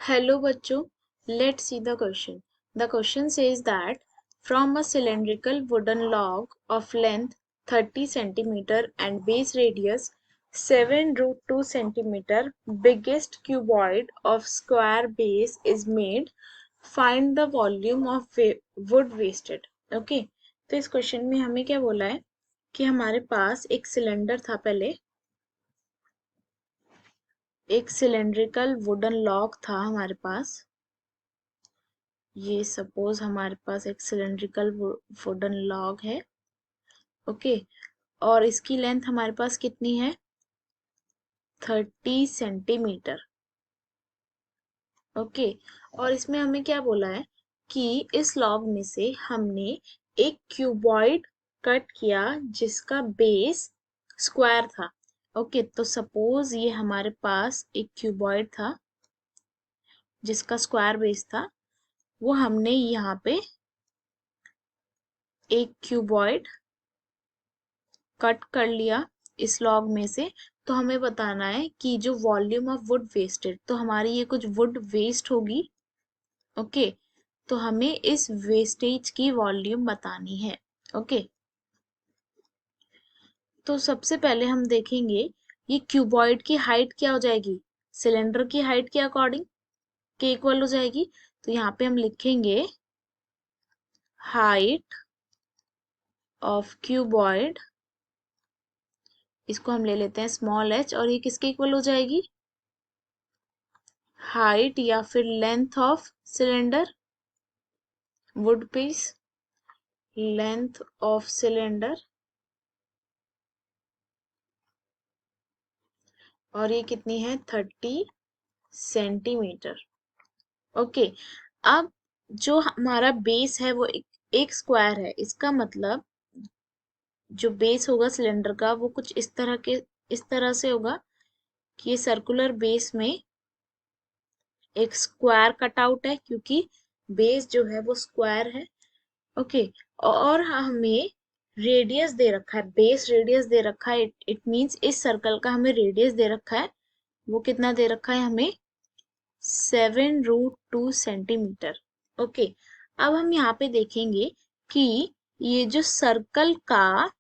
Hello बच्चों, let's see the question. The question says that from a cylindrical wooden log of length 30 centimeter and base radius 7 root 2 centimeter, biggest cuboid of square base is made. Find the volume of wood wasted. Okay, तो इस question में हमें क्या बोला है कि हमारे पास एक सिलेंडर था पहले, एक सिलेंड्रिकल वुडन लॉग था हमारे पास। ये सपोज हमारे पास एक सिलेंड्रिकल वुडन लॉग है। ओके, और इसकी लेंथ हमारे पास कितनी है? 30 सेंटीमीटर। ओके, और इसमें हमें क्या बोला है कि इस लॉग में से हमने एक क्यूबॉइड कट किया जिसका बेस स्क्वायर था। ओके, तो सपोज ये हमारे पास एक क्यूबॉइड था जिसका स्क्वायर बेस था, वो हमने यहाँ पे एक क्यूबॉइड कट कर लिया इस लॉग में से। तो हमें बताना है कि जो वॉल्यूम ऑफ वुड वेस्टेड, तो हमारी ये कुछ वुड वेस्ट होगी। ओके, तो हमें इस वेस्टेज की वॉल्यूम बतानी है। ओके, तो सबसे पहले हम देखेंगे ये क्यूबॉइड की हाइट क्या हो जाएगी, सिलेंडर की हाइट के अकॉर्डिंग के इक्वल हो जाएगी। तो यहाँ पे हम लिखेंगे हाइट ऑफ क्यूबॉइड, इसको हम ले लेते हैं स्मॉल h, और ये किसके इक्वल हो जाएगी? हाइट या फिर length of cylinder, wood piece, length of cylinder, और ये कितनी है? 30 सेंटीमीटर। ओके, अब जो हमारा बेस है वो एक स्क्वायर है। इसका मतलब जो बेस होगा सिलेंडर का वो कुछ इस तरह से होगा कि ये सर्कुलर बेस में एक स्क्वायर कट आउट है, क्योंकि बेस जो है वो स्क्वायर है। ओके, और हमें रेडियस दे रखा है, बेस रेडियस दे रखा है। इट मींस इस सर्कल का हमें रेडियस दे रखा है। वो कितना दे रखा है हमें? 7 √2 सेंटीमीटर। ओके, अब हम यहाँ पे देखेंगे कि ये जो सर्कल का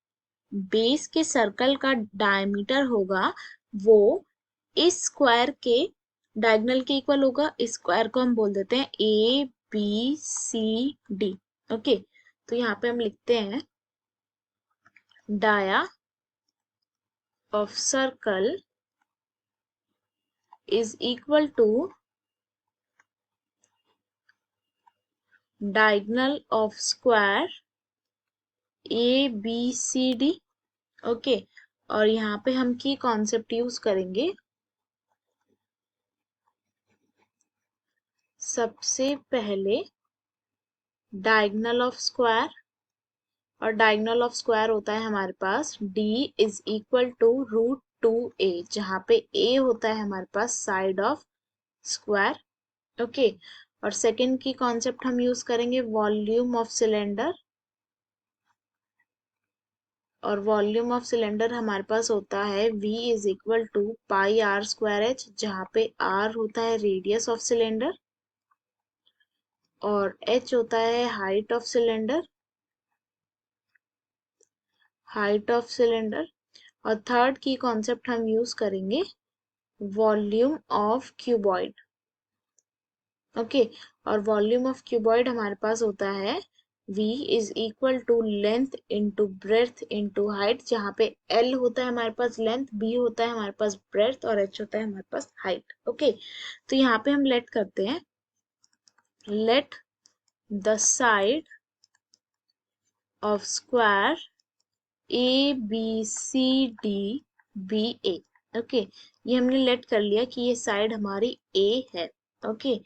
बेस के सर्कल का डायमीटर होगा वो इस स्क्वायर के डायगोनल के इक्वल होगा। इस स्क्वायर को हम बोल देते हैं ABCD। ओके, तो यहाँ पे हम लिखते हैं dia of circle is equal to diagonal of square ABCD। Okay, और यहाँ पे हम की कॉन्सेप्ट यूज करेंगे। सबसे पहले डायगोनल ऑफ स्क्वायर, और डायगोनल ऑफ स्क्वायर होता है हमारे पास D is equal to √2a, जहाँ पे a होता है हमारे पास साइड ऑफ स्क्वायर। ओके, और सेकंड की कॉन्सेप्ट हम यूज करेंगे वॉल्यूम ऑफ सिलेंडर, और वॉल्यूम ऑफ सिलेंडर हमारे पास होता है V is equal to πr²h, जहाँ पे r होता है रेडियस ऑफ सिलेंडर और h होता है हाइट ऑफ सिलेंडर, और थर्ड की कॉन्सेप्ट हम यूज करेंगे वॉल्यूम ऑफ क्यूबॉइड। ओके, और वॉल्यूम ऑफ क्यूबॉइड हमारे पास होता है V is equal to length into breadth into height, जहाँ पे L होता है हमारे पास लेंथ, B होता है हमारे पास ब्रेथ, और H होता है हमारे पास हाइट। ओके, तो यहाँ पे हम लेट करते हैं, let the side of square ABCD be A। Okay, ये हमने लेट कर लिया कि ये साइड हमारी A है। ओके,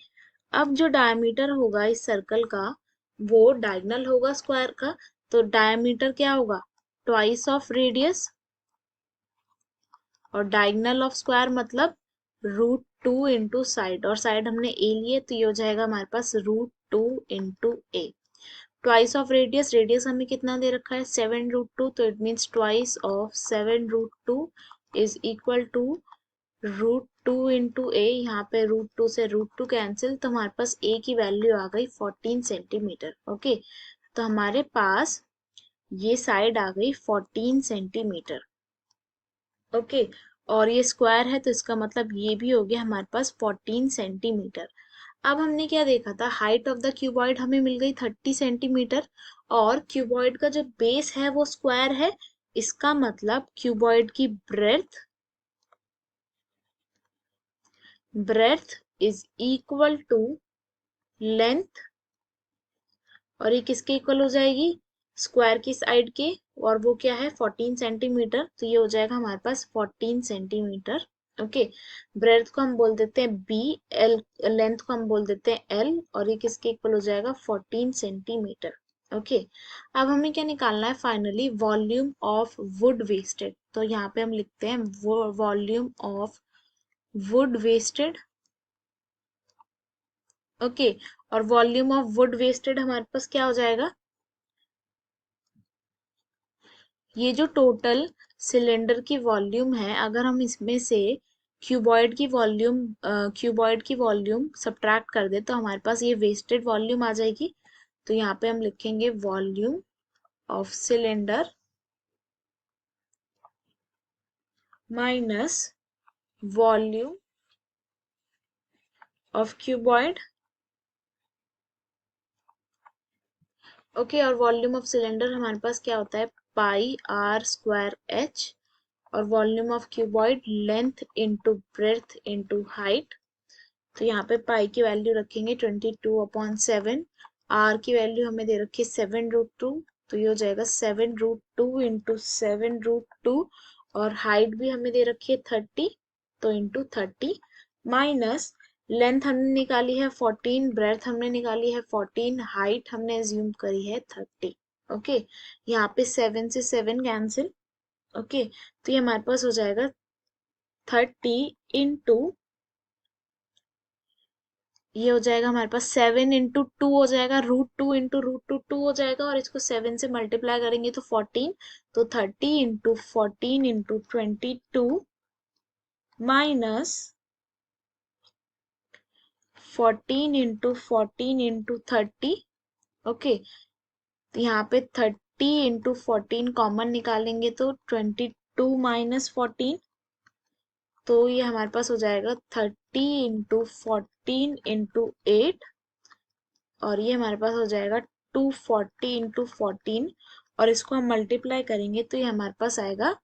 अब जो डायमीटर होगा इस सर्कल का वो डायगोनल होगा स्क्वायर का, तो डायमीटर क्या होगा? ट्वाइस ऑफ रेडियस, और डायगोनल ऑफ स्क्वायर मतलब √2 इंटू साइड, और साइड हमने ए लिए तो ये हो जाएगा हमारे पास √2 into a. Twice of radius, radius हमें कितना दे रखा है? 7 √2, तो it means twice of 7 √2 is equal to √2 × a, यहाँ पे √2 से √2 कैंसिल, तो हमारे पास a की वैल्यू आ गई 14 सेंटीमीटर। ओके, तो हमारे पास ये साइड आ गई 14 सेंटीमीटर। ओके, और ये स्क्वायर है तो इसका मतलब ये भी हो गया हमारे पास 14 सेंटीमीटर। अब हमने क्या देखा था, हाइट ऑफ द क्यूबॉइड हमें मिल गई 30 सेंटीमीटर, और क्यूबॉइड का जो बेस है वो स्क्वायर है। इसका मतलब क्यूबॉइड की breadth is equal to length, और ये किसके इक्वल हो जाएगी, स्क्वायर की साइड के, और वो क्या है 14 सेंटीमीटर, तो ये हो जाएगा हमारे पास 14 सेंटीमीटर। ओके, ब्रेथ को हम बोल देते हैं बी, एल लेंथ को हम बोल देते हैं एल, और ये किसके इक्वल हो जाएगा 14 सेंटीमीटर। ओके, अब हमें क्या निकालना है finally, volume of wood wasted. तो यहाँ पे हम लिखते हैं volume of wood wasted. Okay, और वॉल्यूम ऑफ वुड वेस्टेड हमारे पास क्या हो जाएगा, ये जो टोटल सिलेंडर की वॉल्यूम है, अगर हम इसमें से क्यूबॉइड की वॉल्यूम सब्ट्रैक्ट कर दे तो हमारे पास ये वेस्टेड वॉल्यूम आ जाएगी। तो यहाँ पे हम लिखेंगे volume of cylinder minus volume of cuboid. Okay, और वॉल्यूम ऑफ सिलेंडर हमारे पास क्या होता है, πr²h, और volume of cuboid length into breadth into height. तो यहाँ पे पाई की वैल्यू रखेंगे 22/7, आर की वैल्यू हमें दे रखी है 7√2, तो ये हो जाएगा 7√2 × 7√2, और हाइट भी हमें दे रखी है 30, तो इंटू 30, माइनस लेंथ हमने निकाली है 14, ब्रेथ हमने निकाली है 14, हाइट हमने एज्यूम करी है 30। ओके, यहाँ पे 7 से 7 कैंसिल। ओके, तो ये हमारे पास हो जाएगा 30 इंटू, ये हो जाएगा हमारे पास 7 × 2 हो जाएगा, √2 × √2 हो जाएगा, और इसको 7 से मल्टीप्लाई करेंगे तो 14, तो 30 × 14 × 22 माइनस 14 × 14 × 30। ओके, तो यहाँ पे 30 × 14 कॉमन निकालेंगे तो 22 माइनस 14, तो ये हमारे पास हो जाएगा 30 × 14 × 8, और ये हमारे पास हो जाएगा 240 × 14, और इसको हम मल्टीप्लाई करेंगे तो ये हमारे पास आएगा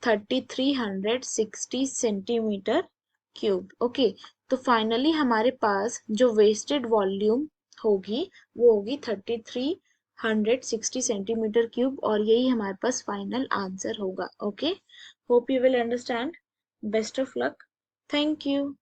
3360 सेंटीमीटर क्यूब। ओके, तो फाइनली हमारे पास जो वेस्टेड वॉल्यूम होगी वो होगी 3360 सेंटीमीटर क्यूब, और यही हमारे पास फाइनल आंसर होगा। Okay, hope you will understand. Best of luck, thank you.